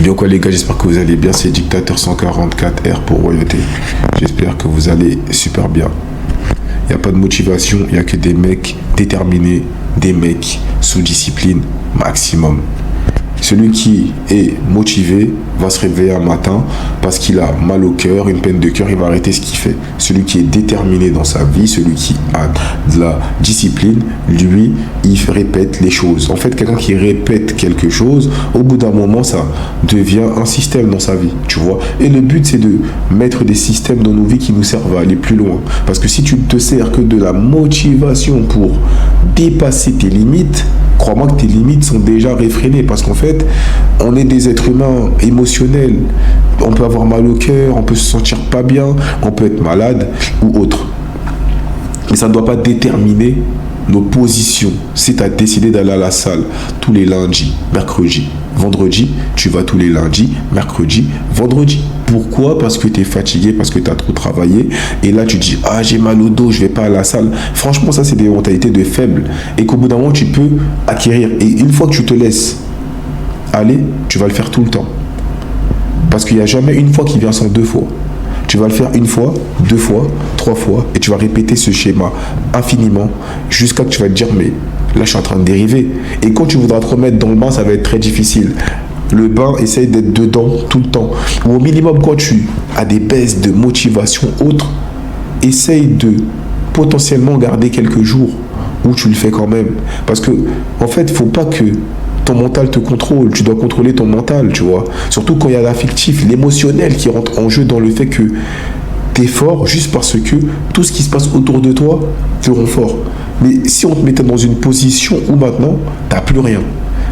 Bien quoi les gars, j'espère que vous allez bien, c'est Dictateur 144R pour Royauté. J'espère que vous allez super bien. Il n'y a pas de motivation, il n'y a que des mecs déterminés, des mecs sous discipline maximum. Celui qui est motivé va se réveiller un matin parce qu'il a mal au cœur, une peine de cœur, il va arrêter ce qu'il fait. Celui qui est déterminé dans sa vie, celui qui a de la discipline, lui, il répète les choses. En fait, quelqu'un qui répète quelque chose, au bout d'un moment, ça devient un système dans sa vie, tu vois. Et le but, c'est de mettre des systèmes dans nos vies qui nous servent à aller plus loin. Parce que si tu ne te sers que de la motivation pour dépasser tes limites, crois-moi que tes limites sont déjà réfrénées parce qu'en fait, on est des êtres humains émotionnels. On peut avoir mal au cœur, on peut se sentir pas bien, on peut être malade ou autre. Mais ça ne doit pas déterminer nos positions. Si tu as décidé d'aller à la salle tous les lundis, mercredis, vendredi, tu vas tous les lundis, mercredis, vendredi. Pourquoi? Parce que tu es fatigué, parce que tu as trop travaillé. Et là, tu dis, ah, j'ai mal au dos, je vais pas à la salle. Franchement, ça, c'est des mentalités de faibles. Et qu'au bout d'un moment, tu peux acquérir. Et une fois que tu te laisses aller, tu vas le faire tout le temps. Parce qu'il n'y a jamais une fois qui vient sans deux fois. Tu vas le faire une fois, deux fois, trois fois, et tu vas répéter ce schéma infiniment jusqu'à ce que tu vas te dire, mais là, je suis en train de dériver. Et quand tu voudras te remettre dans le bain, ça va être très difficile. Le bain, essaye d'être dedans tout le temps. Ou au minimum, quand tu as des baisses de motivation autres, essaye de potentiellement garder quelques jours où tu le fais quand même. Parce que, en fait, il ne faut pas que ton mental te contrôle. Tu dois contrôler ton mental, tu vois. Surtout quand il y a l'affectif, l'émotionnel qui rentre en jeu dans le fait que tu es fort juste parce que tout ce qui se passe autour de toi te rend fort. Mais si on te mettait dans une position où maintenant, tu n'as plus rien,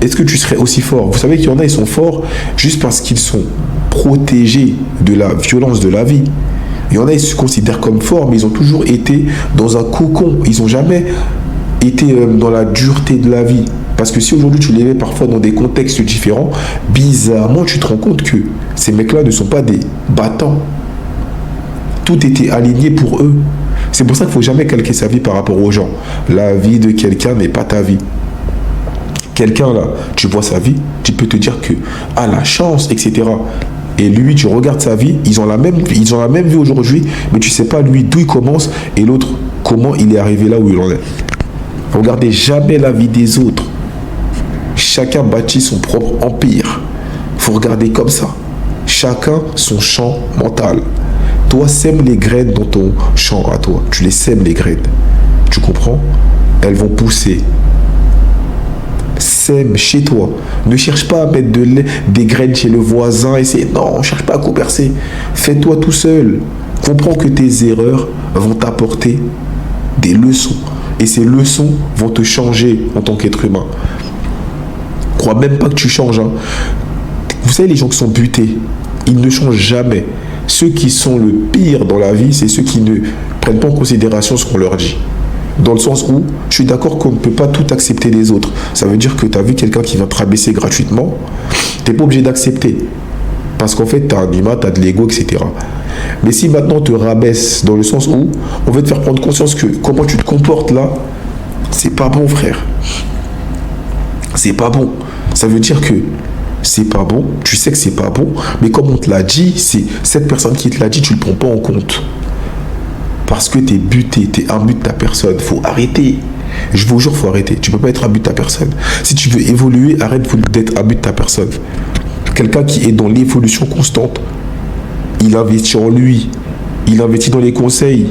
est-ce que tu serais aussi fort? Vous savez qu'il y en a, ils sont forts juste parce qu'ils sont protégés de la violence de la vie. Il y en a, ils se considèrent comme forts, mais ils ont toujours été dans un cocon. Ils n'ont jamais été dans la dureté de la vie. Parce que si aujourd'hui tu les mets parfois dans des contextes différents, bizarrement, tu te rends compte que ces mecs-là ne sont pas des battants. Tout était aligné pour eux. C'est pour ça qu'il ne faut jamais calquer sa vie par rapport aux gens. La vie de quelqu'un n'est pas ta vie. Quelqu'un là, tu vois sa vie, tu peux te dire que ah la chance, etc. Et lui, tu regardes sa vie, ils ont la même vie aujourd'hui, mais tu sais pas lui d'où il commence et l'autre comment il est arrivé là où il en est. Regardez jamais la vie des autres. Chacun bâtit son propre empire. Faut regarder comme ça. Chacun son champ mental. Toi, sème les graines dans ton champ à toi. Tu les sèmes les graines. Tu comprends? Elles vont pousser. Sème chez toi. Ne cherche pas à mettre des graines chez le voisin. Non, cherche pas à commercer. Fais-toi tout seul. Comprends que tes erreurs vont t'apporter des leçons. Et ces leçons vont te changer en tant qu'être humain. Crois même pas que tu changes. Hein. Vous savez, les gens qui sont butés, ils ne changent jamais. Ceux qui sont le pire dans la vie, c'est ceux qui ne prennent pas en considération ce qu'on leur dit. Dans le sens où, je suis d'accord qu'on ne peut pas tout accepter des autres. Ça veut dire que tu as vu quelqu'un qui vient te rabaisser gratuitement, tu n'es pas obligé d'accepter. Parce qu'en fait, tu as un humain, tu as de l'ego, etc. Mais si maintenant on te rabaisse dans le sens où on veut te faire prendre conscience que comment tu te comportes là, c'est pas bon, frère. C'est pas bon. Ça veut dire que c'est pas bon, tu sais que c'est pas bon, mais comme on te l'a dit, c'est cette personne qui te l'a dit, tu le prends pas en compte. Parce que t'es buté, t'es un but de ta personne. Faut arrêter. Je vous jure, faut arrêter. Tu peux pas être un but de ta personne. Si tu veux évoluer, arrête d'être un but de ta personne. Quelqu'un qui est dans l'évolution constante, il investit en lui, il investit dans les conseils.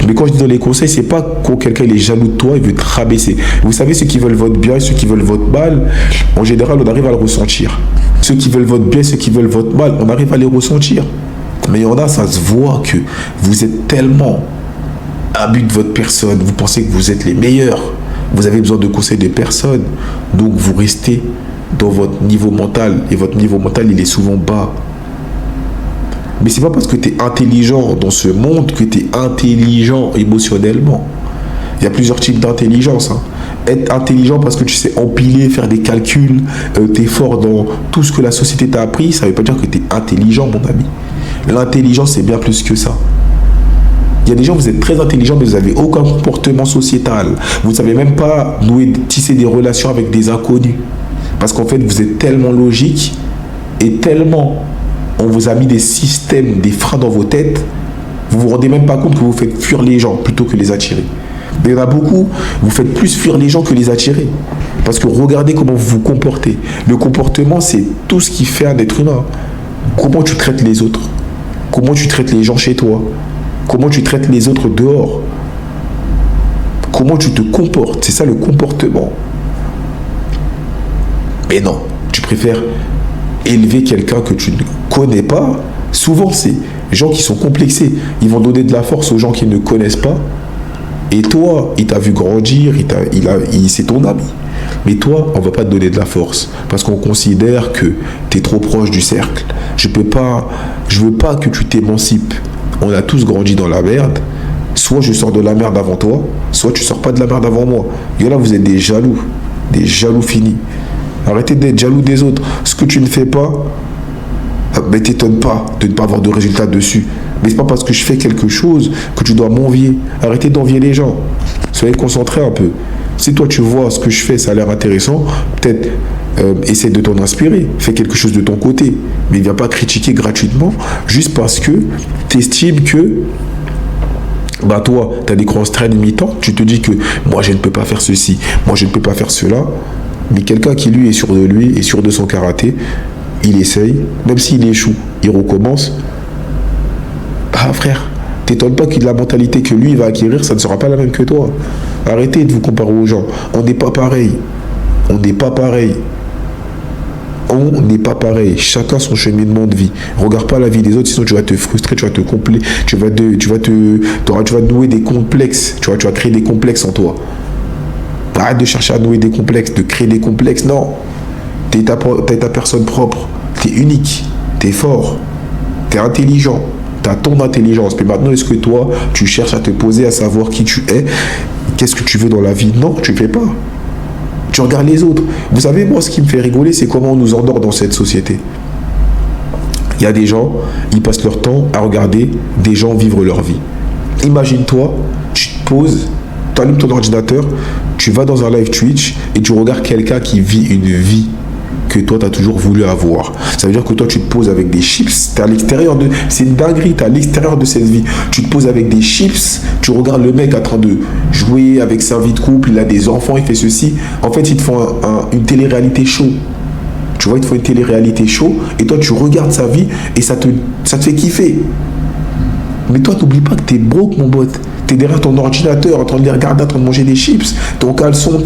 Mais quand je dis dans les conseils, c'est pas quand quelqu'un est jaloux de toi, il veut te rabaisser. Vous savez, ceux qui veulent votre bien et ceux qui veulent votre mal, en général, on arrive à le ressentir. Ceux qui veulent votre bien et ceux qui veulent votre mal, on arrive à les ressentir. Mais il y en a, ça se voit que vous êtes tellement imbu de votre personne, vous pensez que vous êtes les meilleurs, vous avez besoin de conseils de personne, donc vous restez dans votre niveau mental, et votre niveau mental, il est souvent bas. Mais c'est pas parce que tu es intelligent dans ce monde que tu es intelligent émotionnellement. Il y a plusieurs types d'intelligence. Hein. Être intelligent parce que tu sais empiler, faire des calculs, tu es fort dans tout ce que la société t'a appris, ça veut pas dire que tu es intelligent, mon ami. L'intelligence, c'est bien plus que ça. Il y a des gens, vous êtes très intelligents, mais vous n'avez aucun comportement sociétal. Vous ne savez même pas tisser des relations avec des inconnus. Parce qu'en fait, vous êtes tellement logique et tellement on vous a mis des systèmes, des freins dans vos têtes, vous vous rendez même pas compte que vous faites fuir les gens plutôt que les attirer. Mais il y en a beaucoup, vous faites plus fuir les gens que les attirer. Parce que regardez comment vous vous comportez. Le comportement, c'est tout ce qui fait un être humain. Comment tu traites les autres? Comment tu traites les gens chez toi? Comment tu traites les autres dehors? Comment tu te comportes? C'est ça le comportement. Mais non, tu préfères élever quelqu'un que tu ne connais pas. Souvent, c'est les gens qui sont complexés. Ils vont donner de la force aux gens qu'ils ne connaissent pas. Et toi, il t'a vu grandir, c'est ton ami. Mais toi, on ne va pas te donner de la force. Parce qu'on considère que tu es trop proche du cercle. Je veux pas que tu t'émancipes. On a tous grandi dans la merde. Soit je sors de la merde avant toi, soit tu sors pas de la merde avant moi. Et là, vous êtes des jaloux finis. Arrêtez d'être jaloux des autres. Ce que tu ne fais pas, mais t'étonne pas de ne pas avoir de résultat dessus. Mais c'est pas parce que je fais quelque chose que tu dois m'envier. Arrêtez d'envier les gens. Soyez concentrés un peu. Si toi tu vois ce que je fais, ça a l'air intéressant, peut-être essaie de t'en inspirer. Fais quelque chose de ton côté. Mais viens pas critiquer gratuitement juste parce que tu estimes que toi, tu as des croyances très limitantes. Tu te dis que moi je ne peux pas faire ceci, moi je ne peux pas faire cela. Mais quelqu'un qui lui est sûr de lui, est sûr de son karaté, il essaye, même s'il échoue, il recommence. Ah frère, t'étonnes pas qu'il ait la mentalité que lui il va acquérir, ça ne sera pas la même que toi. Arrêtez de vous comparer aux gens. On n'est pas pareil. On n'est pas pareil. On n'est pas pareil. Chacun son cheminement de vie. Regarde pas la vie des autres, sinon tu vas te frustrer, tu vas te tu vas nouer des complexes. Tu vas créer des complexes en toi. Arrête de chercher à nouer des complexes, de créer des complexes. Non. T'es ta personne propre. T'es unique. T'es fort. T'es intelligent. T'as ton intelligence. Mais maintenant, est-ce que toi, tu cherches à te poser, à savoir qui tu es? Qu'est-ce que tu veux dans la vie? Non, tu ne fais pas. Tu regardes les autres. Vous savez, moi, ce qui me fait rigoler, c'est comment on nous endort dans cette société. Il y a des gens, ils passent leur temps à regarder des gens vivre leur vie. Imagine-toi, tu te poses, tu allumes ton ordinateur, tu vas dans un live Twitch et tu regardes quelqu'un qui vit une vie que toi, tu as toujours voulu avoir. Ça veut dire que toi, tu te poses avec des chips, tu es à l'extérieur de... C'est une dinguerie, tu es à l'extérieur de cette vie. Tu te poses avec des chips, tu regardes le mec en train de jouer avec sa vie de couple, il a des enfants, il fait ceci. En fait, ils te font une télé-réalité show. Tu vois, ils te font une télé-réalité show et toi, tu regardes sa vie et ça te fait kiffer. Mais toi, n'oublie pas que tu es broke, mon pote. Tu es derrière ton ordinateur, en train de les regarder, en train de manger des chips, ton caleçon,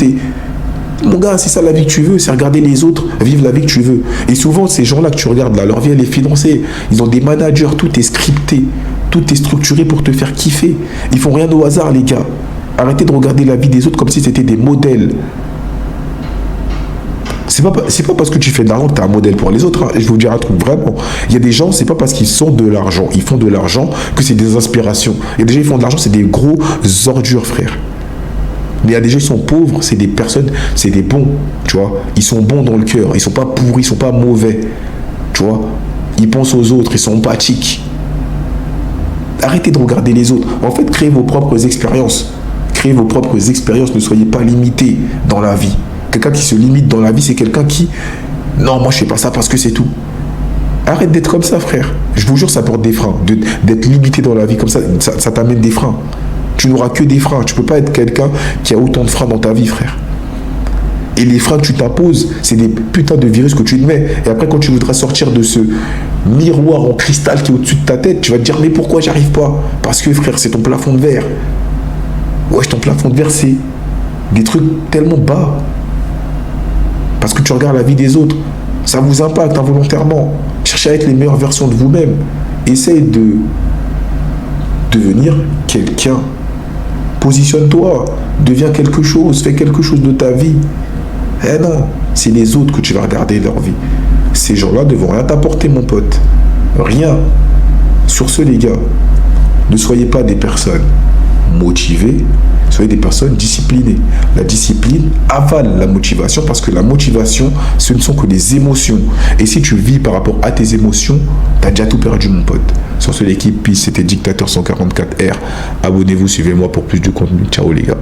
Mon gars, c'est ça la vie que tu veux, c'est regarder les autres, vivre la vie que tu veux. Et souvent, ces gens-là que tu regardes là, leur vie, elle est financée. Ils ont des managers, tout est scripté, tout est structuré pour te faire kiffer. Ils font rien au hasard, les gars. Arrêtez de regarder la vie des autres comme si c'était des modèles. C'est pas parce que tu fais de l'argent que tu es un modèle pour les autres. Hein. Et je vais vous dire un truc, vraiment. Il y a des gens, c'est pas parce qu'ils sont de l'argent, ils font de l'argent que c'est des inspirations. Il y a des gens, ils font de l'argent, c'est des gros ordures, frère. Mais il y a des gens qui sont pauvres, c'est des personnes, c'est des bons, tu vois. Ils sont bons dans le cœur, ils sont pas pourris, ils sont pas mauvais, tu vois. Ils pensent aux autres, ils sont empathiques. Arrêtez de regarder les autres. En fait, créez vos propres expériences. Créez vos propres expériences, ne soyez pas limités dans la vie. Quelqu'un qui se limite dans la vie, c'est quelqu'un qui... Non, moi je fais pas ça parce que c'est tout. Arrête d'être comme ça, frère. Je vous jure, ça porte des freins. D'être limité dans la vie comme ça, ça t'amène des freins. Tu n'auras que des freins. Tu ne peux pas être quelqu'un qui a autant de freins dans ta vie, frère. Et les freins que tu t'imposes, c'est des putains de virus que tu te mets. Et après, quand tu voudras sortir de ce miroir en cristal qui est au-dessus de ta tête, tu vas te dire, mais pourquoi j'y arrive pas? Parce que, frère, c'est ton plafond de verre. Ouais, ton plafond de verre, c'est des trucs tellement bas. Parce que tu regardes la vie des autres. Ça vous impacte involontairement. Cherchez à être les meilleures versions de vous-même. Essayez de devenir quelqu'un. Positionne-toi, deviens quelque chose, fais quelque chose de ta vie. Eh non, c'est les autres que tu vas regarder leur vie. Ces gens-là ne vont rien t'apporter, mon pote. Rien. Sur ce, les gars, ne soyez pas des personnes motivées, soyez des personnes disciplinées. La discipline avale la motivation parce que la motivation, ce ne sont que des émotions. Et si tu vis par rapport à tes émotions, tu as déjà tout perdu, mon pote. Sur ce, l'équipe, c'était Dictateur 144R. Abonnez-vous, suivez-moi pour plus de contenu. Ciao, les gars.